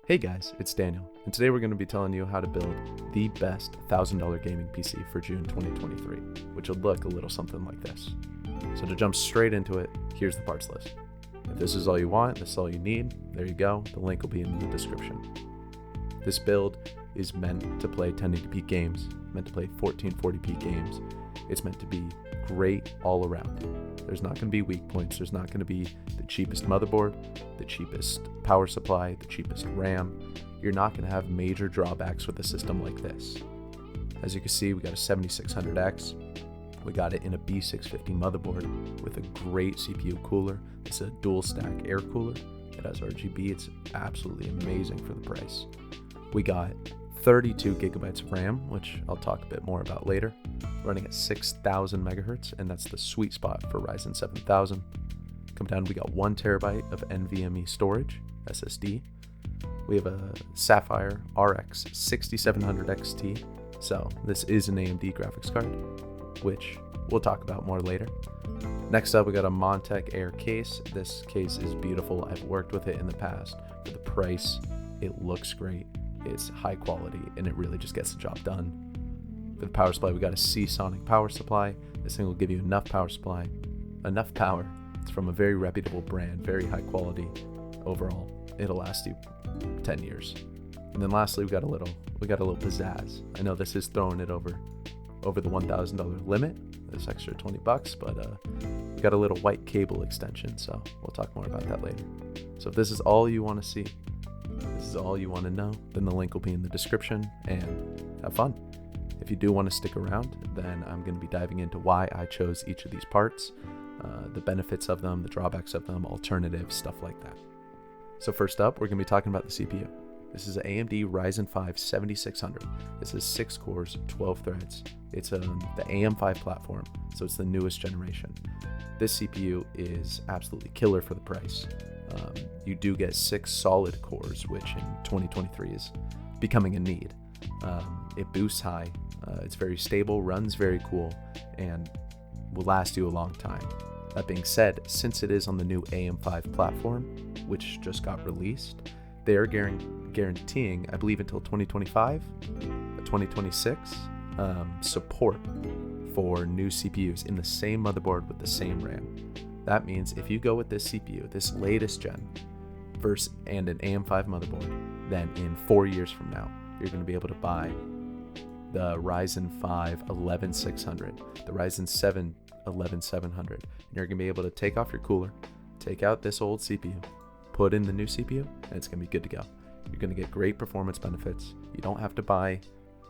Hey guys, it's Daniel, and today we're going to be telling you how to build the best $1,000 gaming PC for June 2023, which will look a little something like this. So to jump straight into it, here's the parts list. If this is all you want, this is all you need, there you go, the link will be in the description. This build is meant to play 1080p games, meant to play 1440p games. It's meant to be great all around. There's not going to be weak points. There's not going to be the cheapest motherboard, the cheapest power supply, the cheapest RAM. You're not going to have major drawbacks with a system like this. As you can see, we got a 7600X. We got it in a B650 motherboard with a great CPU cooler. It's a dual stack air cooler. It has RGB. It's absolutely amazing for the price. We got 32 gigabytes of RAM, which I'll talk a bit more about later, running at 6,000 megahertz, and that's the sweet spot for Ryzen 7000. Come down, we got 1 terabyte of NVMe storage, SSD. We have a Sapphire RX 6700 XT, so this is an AMD graphics card, which we'll talk about more later. Next up, we got a Montech Air case. This case is beautiful. I've worked with it in the past. For the price, it looks great. It's high quality and it really just gets the job done. For the power supply, we got a Seasonic power supply. This thing will give you enough power. It's from a very reputable brand, very high quality. Overall, it'll last you 10 years. And then lastly, we got a little pizzazz. I know this is throwing it over the $1,000 limit. This extra $20, but we got a little white cable extension, so we'll talk more about that later. So if this is all you want to see, this is all you want to know, then the link will be in the description, and have fun. If you do want to stick around, then I'm going to be diving into why I chose each of these parts, the benefits of them, the drawbacks of them, alternatives, stuff like that. So first up, we're going to be talking about the CPU. This is an AMD Ryzen 5 7600. This is 6 cores, 12 threads. It's the AM5 platform, so it's the newest generation. This CPU is absolutely killer for the price. You do get 6 solid cores, which in 2023 is becoming a need. It boosts high, it's very stable, runs very cool, and will last you a long time. That being said, since it is on the new AM5 platform, which just got released, they are guaranteeing, I believe until 2025, 2026, support for new CPUs in the same motherboard with the same RAM. That means if you go with this CPU, this latest gen, and an AM5 motherboard, then in 4 years from now, you're going to be able to buy the Ryzen 5 11600, the Ryzen 7 11700, and you're going to be able to take off your cooler, take out this old CPU, put in the new CPU, and it's going to be good to go. You're going to get great performance benefits. You don't have to buy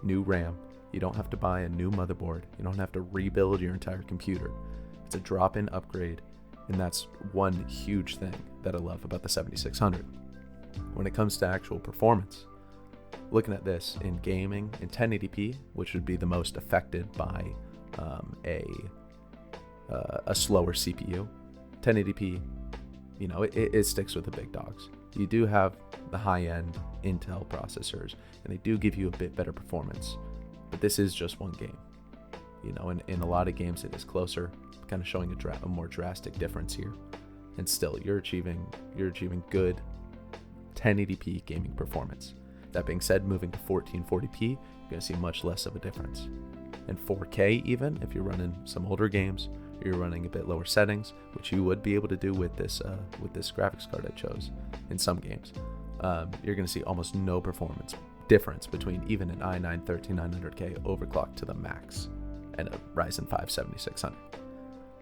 new RAM. You don't have to buy a new motherboard. You don't have to rebuild your entire computer. It's a drop-in upgrade, and that's one huge thing that I love about the 7600. When it comes to actual performance, looking at this in gaming in 1080p, which would be the most affected by a slower CPU, 1080p, it sticks with the big dogs. You do have the high-end Intel processors, and they do give you a bit better performance, but this is just one game. In a lot of games it is closer, kind of showing a more drastic difference here, and still you're achieving good 1080p gaming performance. That being said, moving to 1440p, you're going to see much less of a difference. And 4K, even if you're running some older games, you're running a bit lower settings, which you would be able to do with this graphics card I chose in some games. You're going to see almost no performance difference between even an i9 13900K overclocked to the max and a Ryzen 5 7600.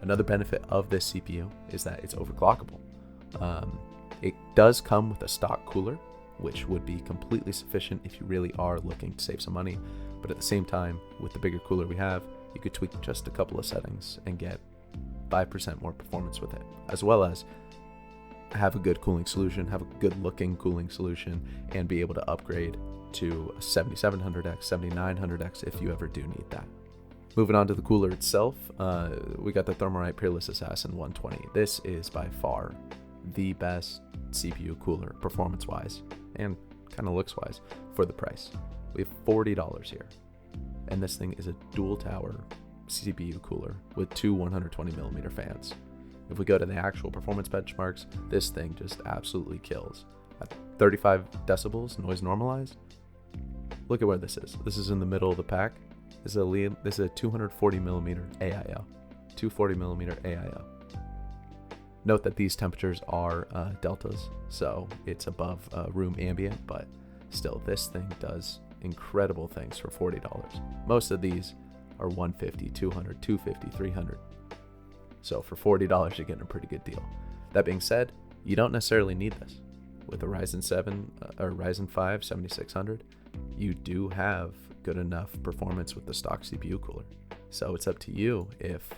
Another benefit of this CPU is that it's overclockable. It does come with a stock cooler, which would be completely sufficient if you really are looking to save some money. But at the same time, with the bigger cooler we have, you could tweak just a couple of settings and get 5% more performance with it, as well as have a good cooling solution, have a good looking cooling solution, and be able to upgrade to a 7700X, 7900X if you ever do need that. Moving on to the cooler itself, we got the Thermalright Peerless Assassin 120. This is by far the best CPU cooler performance-wise and kind of looks-wise for the price. We have $40 here, and this thing is a dual tower CPU cooler with 2 120mm fans. If we go to the actual performance benchmarks, this thing just absolutely kills. 35 decibels, noise normalized. Look at where this is. This is in the middle of the pack. This is a 240 millimeter AIO. 240 millimeter AIO. Note that these temperatures are deltas, so it's above room ambient, but still, this thing does incredible things for $40. Most of these are 150, 200, 250, 300. So for $40, you're getting a pretty good deal. That being said, you don't necessarily need this. With a Ryzen 7 or Ryzen 5 7600, you do have good enough performance with the stock CPU cooler. So it's up to you if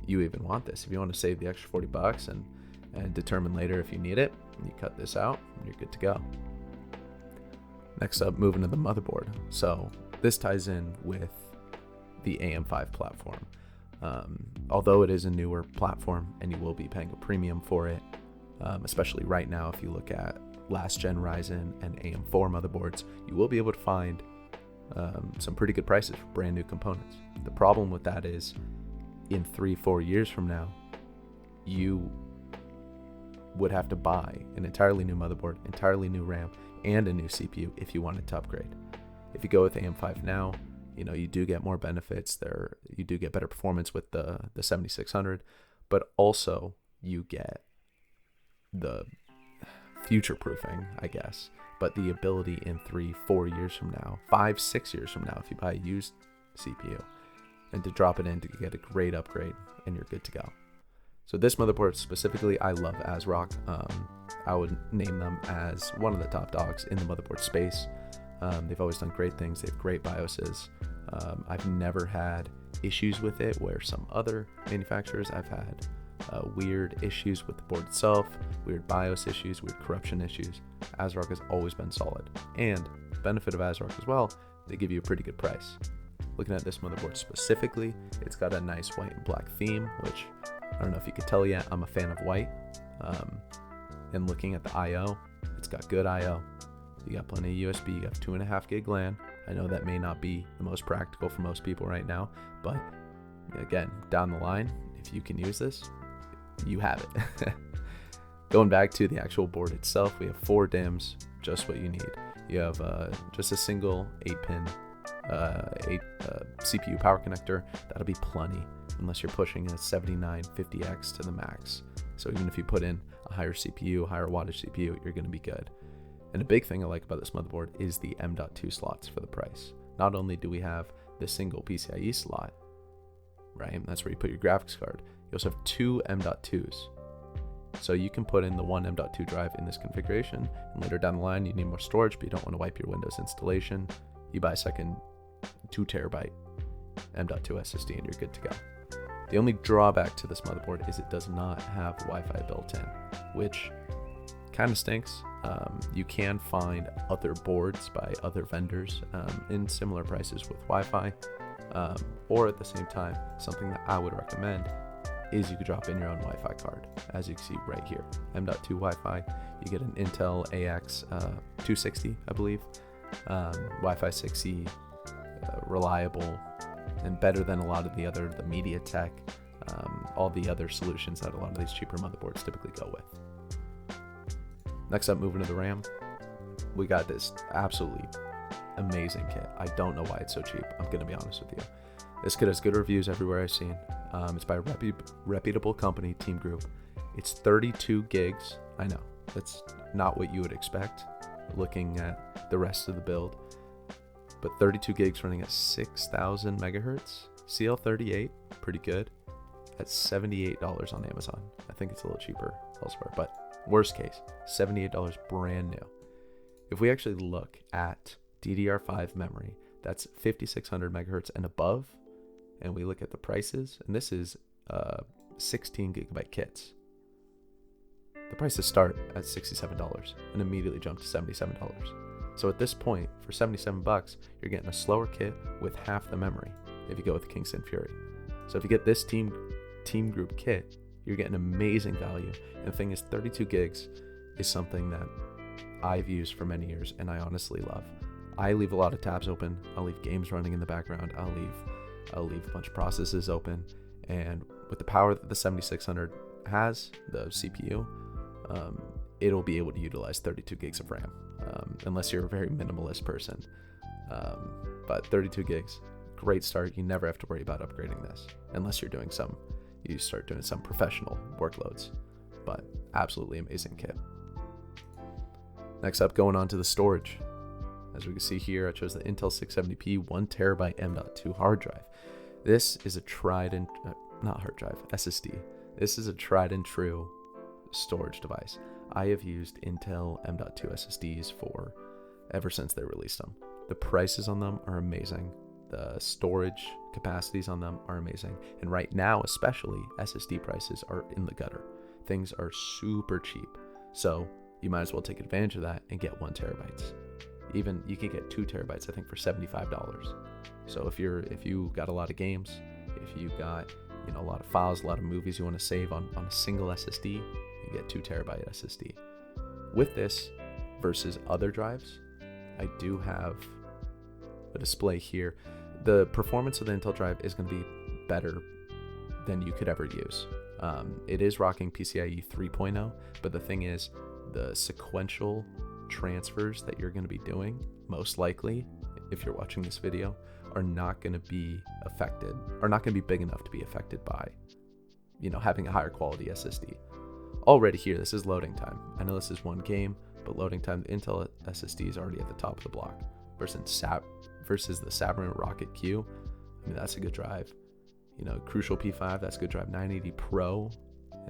you even want this. If you want to save the extra $40 and determine later if you need it, you cut this out and you're good to go. Next up, moving to the motherboard. So this ties in with the AM5 platform. Although it is a newer platform and you will be paying a premium for it, especially right now if you look at last gen Ryzen and AM4 motherboards, you will be able to find some pretty good prices for brand new components. The problem with that is in 3-4 years from now, you would have to buy an entirely new motherboard, entirely new RAM, and a new CPU if you wanted to upgrade. If you go with AM5 now, you do get more benefits there. You do get better performance with the 7600, but also you get the future proofing, I guess, but the ability in 3-4 years from now, 5-6 years from now, if you buy a used CPU, and to drop it in to get a great upgrade and you're good to go. So this motherboard specifically, I love ASRock. I would name them as one of the top dogs in the motherboard space. They've always done great things. They have great BIOSes. I've never had issues with it where some other manufacturers I've had weird issues with the board itself, weird BIOS issues, weird corruption issues. ASRock has always been solid. And the benefit of ASRock as well, they give you a pretty good price. Looking at this motherboard specifically, it's got a nice white and black theme, which I don't know if you could tell yet, I'm a fan of white. And looking at the I/O, it's got good I/O. You got plenty of USB, you got 2.5 gig LAN. I know that may not be the most practical for most people right now, but again, down the line, if you can use this, you have it. Going back to the actual board itself, we have 4 DIMMs, just what you need. You have just a single 8-pin CPU power connector. That'll be plenty unless you're pushing a 7950X to the max. So even if you put in a higher CPU, higher wattage CPU, you're going to be good. And a big thing I like about this motherboard is the M.2 slots for the price. Not only do we have the single PCIe slot, right? That's where you put your graphics card. You also have 2 M.2s. So you can put in the one M.2 drive in this configuration, and later down the line you need more storage, but you don't want to wipe your Windows installation. You buy a second 2 terabyte M.2 SSD and you're good to go. The only drawback to this motherboard is it does not have Wi-Fi built in, which kind of stinks. You can find other boards by other vendors in similar prices with Wi-Fi, or at the same time, something that I would recommend is you could drop in your own Wi-Fi card, as you can see right here. M.2 Wi-Fi, you get an Intel AX 260, I believe, Wi-Fi 6E, reliable and better than a lot of the MediaTek, all the other solutions that a lot of these cheaper motherboards typically go with. Next up, moving to the RAM, we got this absolutely amazing kit. I don't know why it's so cheap. I'm going to be honest with you. This kit has good reviews everywhere I've seen. It's by a reputable company, Team Group. It's 32 gigs. I know, that's not what you would expect looking at the rest of the build. But 32 gigs running at 6,000 megahertz. CL38, pretty good. At $78 on Amazon. I think it's a little cheaper elsewhere, but worst case, $78 brand new. If we actually look at DDR5 memory, that's 5600 megahertz and above, and we look at the prices, and this is 16 gigabyte kits. The prices start at $67 and immediately jump to $77. So at this point, for $77, you're getting a slower kit with half the memory if you go with the Kingston Fury. So if you get this Team Group kit, you're getting amazing value. And the thing is, 32 gigs is something that I've used for many years and I honestly love. I leave a lot of tabs open. I'll leave games running in the background. I'll leave a bunch of processes open. And with the power that the 7600 has, the CPU, it'll be able to utilize 32 gigs of RAM, unless you're a very minimalist person. But 32 gigs, great start. You never have to worry about upgrading this unless you start doing some professional workloads. But absolutely amazing kit. Next up, going on to the storage. As we can see here, I chose the Intel 670p 1TB M.2 hard drive. This is a SSD. This is a tried and true storage device. I have used Intel M.2 SSDs ever since they released them. The prices on them are amazing. The storage capacities on them are amazing. And right now, especially, SSD prices are in the gutter. Things are super cheap. So you might as well take advantage of that and get 1 terabytes. Even you can get 2 terabytes, I think, for $75. So if you got a lot of games, if you got a lot of files, a lot of movies you want to save on a single SSD, you get 2 terabyte SSD. With this versus other drives, I do have a display here. The performance of the Intel drive is going to be better than you could ever use. It is rocking PCIe 3.0, but the thing is, the sequential transfers that you're going to be doing, most likely, if you're watching this video, are not going to be big enough to be affected by, having a higher quality SSD. Already here, this is loading time. I know this is one game, but loading time, the Intel SSD is already at the top of the block. Versus the Sabrent Rocket Q, that's a good drive. Crucial P5, that's a good drive. 980 Pro,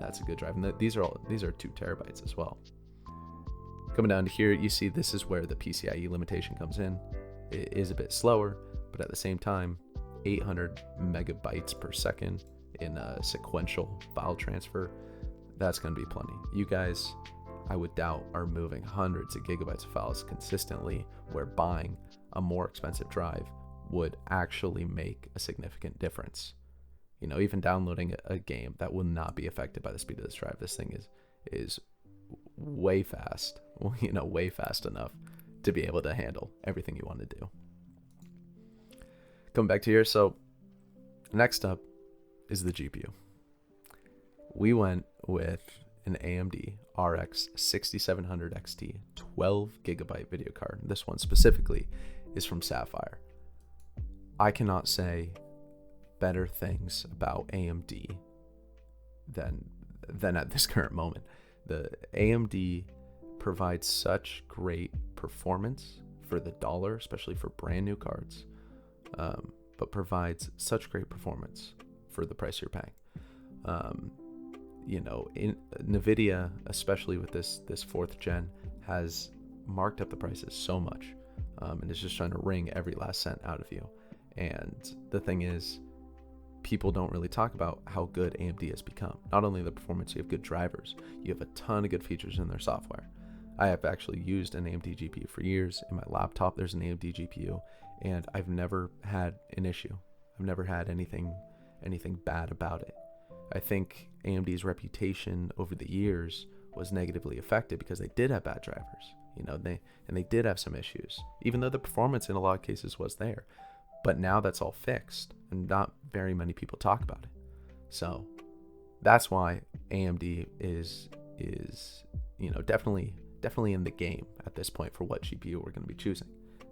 that's a good drive. And these are 2 terabytes as well. Coming down to here, you see this is where the PCIe limitation comes in. It is a bit slower, but at the same time, 800 megabytes per second in a sequential file transfer, that's going to be plenty. You guys, I would doubt, are moving hundreds of gigabytes of files consistently, where buying a more expensive drive would actually make a significant difference. Even downloading a game, that will not be affected by the speed of this drive. This thing is way fast, way fast enough to be able to handle everything you want to do. Coming back to here, so next up is the GPU. We went with an AMD RX 6700 XT 12 gigabyte video card. This one specifically is from Sapphire. I cannot say better things about AMD than at this current moment. The AMD provides such great performance for the dollar, especially for brand new cards, but provides such great performance for the price you're paying. In NVIDIA, especially with this 4th gen, has marked up the prices so much, and is just trying to wring every last cent out of you. And the thing is, people don't really talk about how good AMD has become. Not only the performance, you have good drivers, you have a ton of good features in their software. I have actually used an AMD GPU for years. In my laptop, there's an AMD GPU, and I've never had an issue. I've never had anything bad about it. I think AMD's reputation over the years was negatively affected because they did have bad drivers, they did have some issues, even though the performance in a lot of cases was there. But now that's all fixed, and not very many people talk about it. So that's why AMD is definitely in the game at this point for what GPU we're going to be choosing.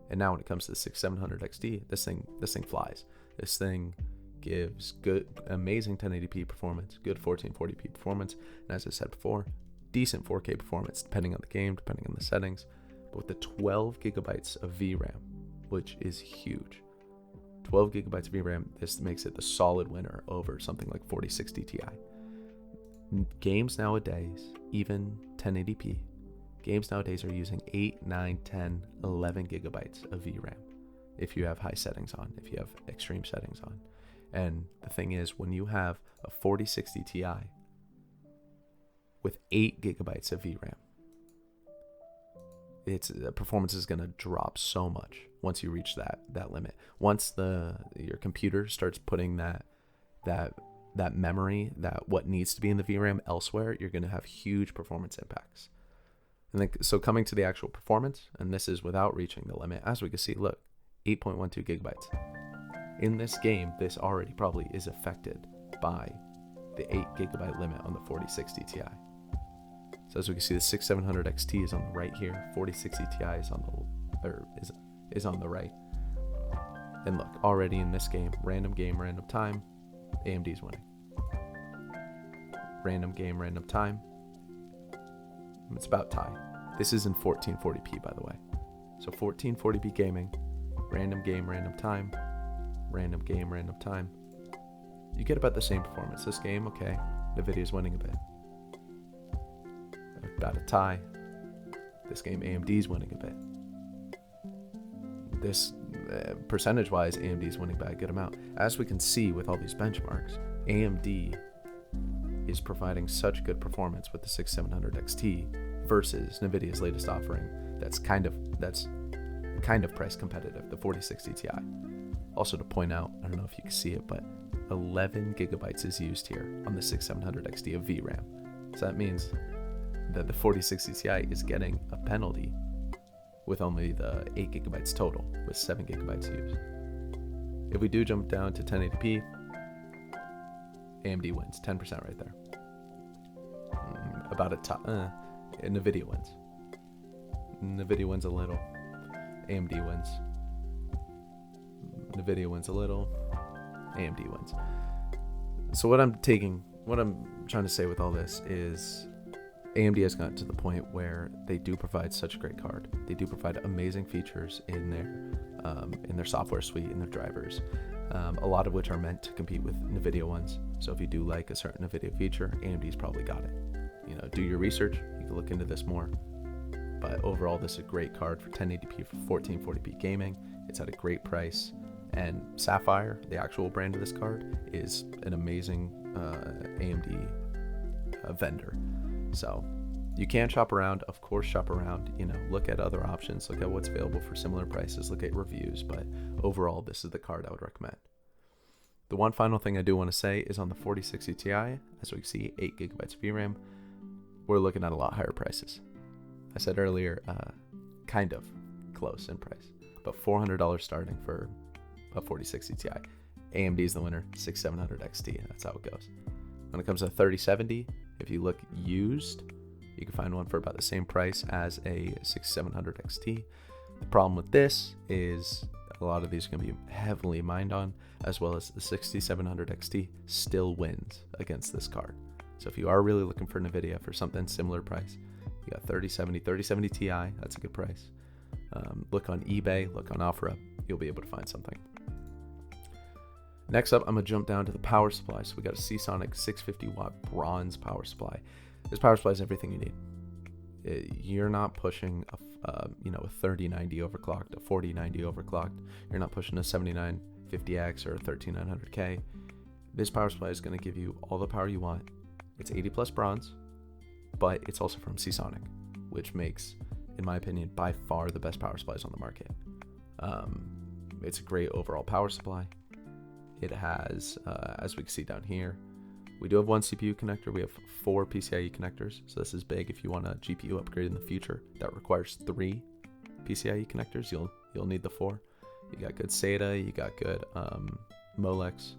And now when it comes to the 6700 XT, this thing flies. This thing gives good, amazing 1080p performance, good 1440p performance, and as I said before, decent 4K performance depending on the game, depending on the settings. But with the 12 gigabytes of VRAM, which is huge, 12 gigabytes of VRAM, this makes it the solid winner over something like 4060 Ti. Games nowadays, even 1080p, games nowadays are using 8, 9, 10, 11 gigabytes of VRAM if you have high settings on, if you have extreme settings on. And the thing is, when you have a 4060 Ti with 8 gigabytes of VRAM, the performance is going to drop so much once you reach that limit. Once your computer starts putting that memory, what needs to be in the VRAM elsewhere, you're going to have huge performance impacts. And then, so coming to the actual performance, and this is without reaching the limit, as we can see, look, 8.12 gigabytes. In this game, this already probably is affected by the 8 gigabyte limit on the 4060 Ti. So as we can see, the 6700 XT is on the right here. 4060 Ti is on the is on the right. And look, already in this game, random time, AMD is winning. Random game, random time. It's about tie. This is in 1440p, by the way. So 1440p gaming, random game, random time, random game, random time. You get about the same performance. This game, okay, NVIDIA's winning a bit. About a tie. This game, AMD's winning a bit. This, percentage-wise, AMD's winning by a good amount. As we can see with all these benchmarks, AMD is providing such good performance with the 6700 XT versus NVIDIA's latest offering that's kind of price competitive, the 4060 Ti. Also to point out, I don't know if you can see it, but 11 gigabytes is used here on the 6700 XT of VRAM. So that means that the 4060 Ti is getting a penalty with only the 8 gigabytes total, with 7 gigabytes used. If we do jump down to 1080p, AMD wins, 10% right there. About a top, NVIDIA wins. NVIDIA wins a little. AMD wins. NVIDIA wins a little. AMD wins. So what I'm trying to say with all this is AMD has gotten to the point where they do provide such a great card. They do provide amazing features in their software suite, in their drivers, a lot of which are meant to compete with NVIDIA ones. So if you do like a certain NVIDIA feature, AMD's probably got it. Do your research. You can look into this more. But overall, this is a great card for 1080p for 1440p gaming. It's at a great price. And Sapphire, the actual brand of this card, is an amazing AMD vendor. So you can shop around, of course, shop around, look at other options, look at what's available for similar prices, look at reviews, but overall, this is the card I would recommend. The one final thing I do want to say is on the 4060 Ti, as we can see, 8 gigabytes of VRAM, we're looking at a lot higher prices. I said earlier, kind of close in price, but $400 starting for a 4060 Ti. AMD is the winner, 6700 XT, that's how it goes. When it comes to 3070, if you look used, you can find one for about the same price as a 6700 XT. The problem with this is a lot of these are going to be heavily mined on, as well as the 6700 XT still wins against this card. So if you are really looking for NVIDIA for something similar price, you got 3070 Ti, that's a good price. Look on eBay, look on OfferUp, you'll be able to find something. Next up, I'm going to jump down to the power supply. So we got a Seasonic 650 watt bronze power supply. This power supply is everything you need. You're not pushing a 3090 overclocked, a 4090 overclocked. You're not pushing a 7950X or a 13900K. This power supply is going to give you all the power you want. It's 80 plus bronze, but it's also from Seasonic, which makes, in my opinion, by far the best power supplies on the market. It's a great overall power supply. It has, as we can see down here, we do have one CPU connector. We have 4 PCIe connectors. So this is big if you want a GPU upgrade in the future that requires 3 PCIe connectors. You'll need the 4. You got good SATA, you got good Molex,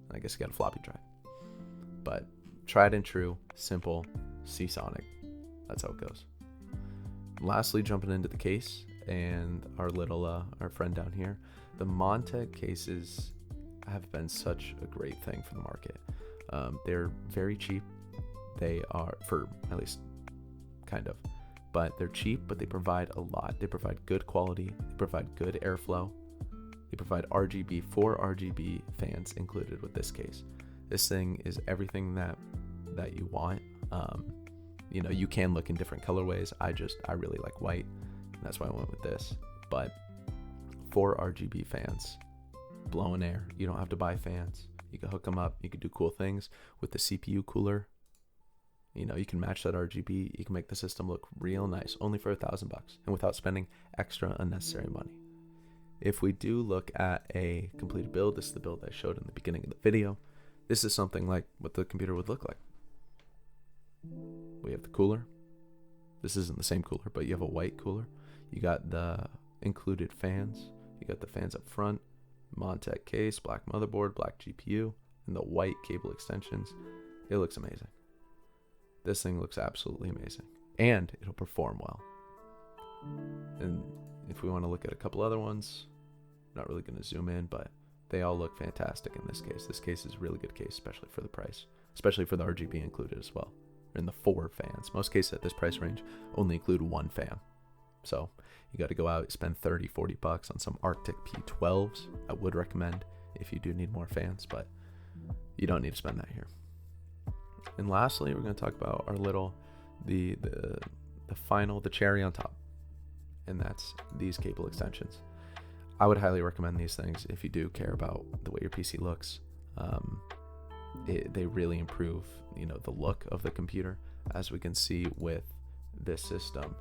and I guess you got a floppy drive. But tried and true, simple, Seasonic. That's how it goes. Lastly, jumping into the case and our friend down here, the Montec cases have been such a great thing for the market. They're very cheap. They are, for at least kind of, but they're cheap, but they provide a lot. They provide good quality. They provide good airflow. They provide RGB, 4 RGB fans included with this case. This thing is everything that you want. You can look in different colorways. I really like white, and that's why I went with this. But 4 RGB fans, blowing air. You don't have to buy fans. You can hook them up. You can do cool things with the CPU cooler. You can match that RGB. You can make the system look real nice, only for $1,000 and without spending extra unnecessary money. If we do look at a completed build, this is the build I showed in the beginning of the video. This is something like what the computer would look like. We have the cooler. This isn't the same cooler, but you have a white cooler. You got the included fans. You got the fans up front. Montec case, black motherboard, black GPU, and the white cable extensions. It looks amazing. This thing looks absolutely amazing, and it'll perform well. And if we want to look at a couple other ones, not really going to zoom in, but they all look fantastic in this case. This case is a really good case, especially for the price, especially for the RGB included as well. And the 4 fans. Most cases at this price range only include 1 fan. So you got to go out, spend 30, 40 bucks on some Arctic P12s. I would recommend if you do need more fans, but you don't need to spend that here. And lastly, we're going to talk about our little, the cherry on top. And that's these cable extensions. I would highly recommend these things if you do care about the way your PC looks. They really improve, the look of the computer. As we can see with this system,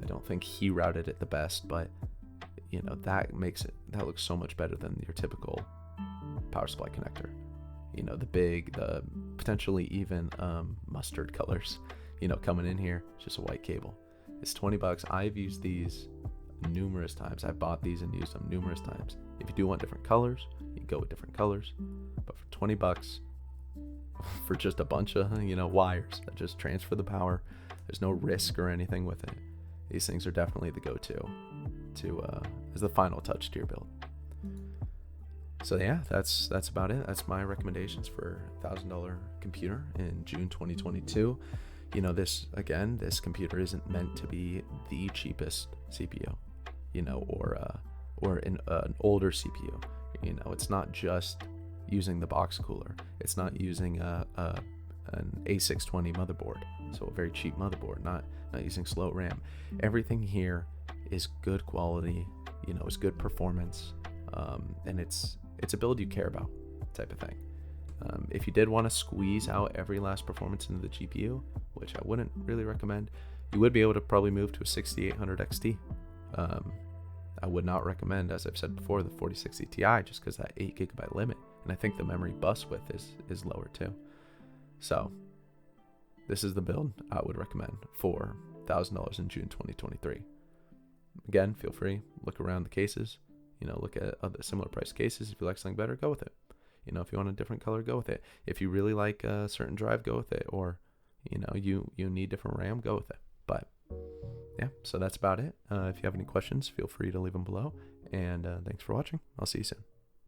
I don't think he routed it the best, but that looks so much better than your typical power supply connector. The potentially even mustard colors, coming in here. It's just a white cable. It's 20 bucks. I've used these numerous times. I bought these and used them numerous times. If you do want different colors, you can go with different colors. But for 20 bucks, for just a bunch of wires that just transfer the power, there's no risk or anything with it. These things are definitely the go-to as the final touch to your build. So yeah, that's about it. That's my recommendations for $1,000 computer in June 2022. This computer isn't meant to be the cheapest CPU, or an older CPU. It's not just using the box cooler. It's not using an A620 motherboard, so a very cheap motherboard, not using slow RAM. Everything here is good quality, it's good performance, and it's a build you care about type of thing. If you did want to squeeze out every last performance into the GPU, which I wouldn't really recommend, you would be able to probably move to a 6800 XT. I would not recommend, as I've said before, the 4060 Ti, just because that 8GB limit, and I think the memory bus width is lower too. So this is the build I would recommend for $1,000 in June 2023. Again, feel free, look around the cases, look at other similar price cases. If you like something better, go with it. If you want a different color, go with it. If you really like a certain drive, go with it. Or, you need different RAM, go with it. But yeah, so that's about it. If you have any questions, feel free to leave them below. And thanks for watching. I'll see you soon.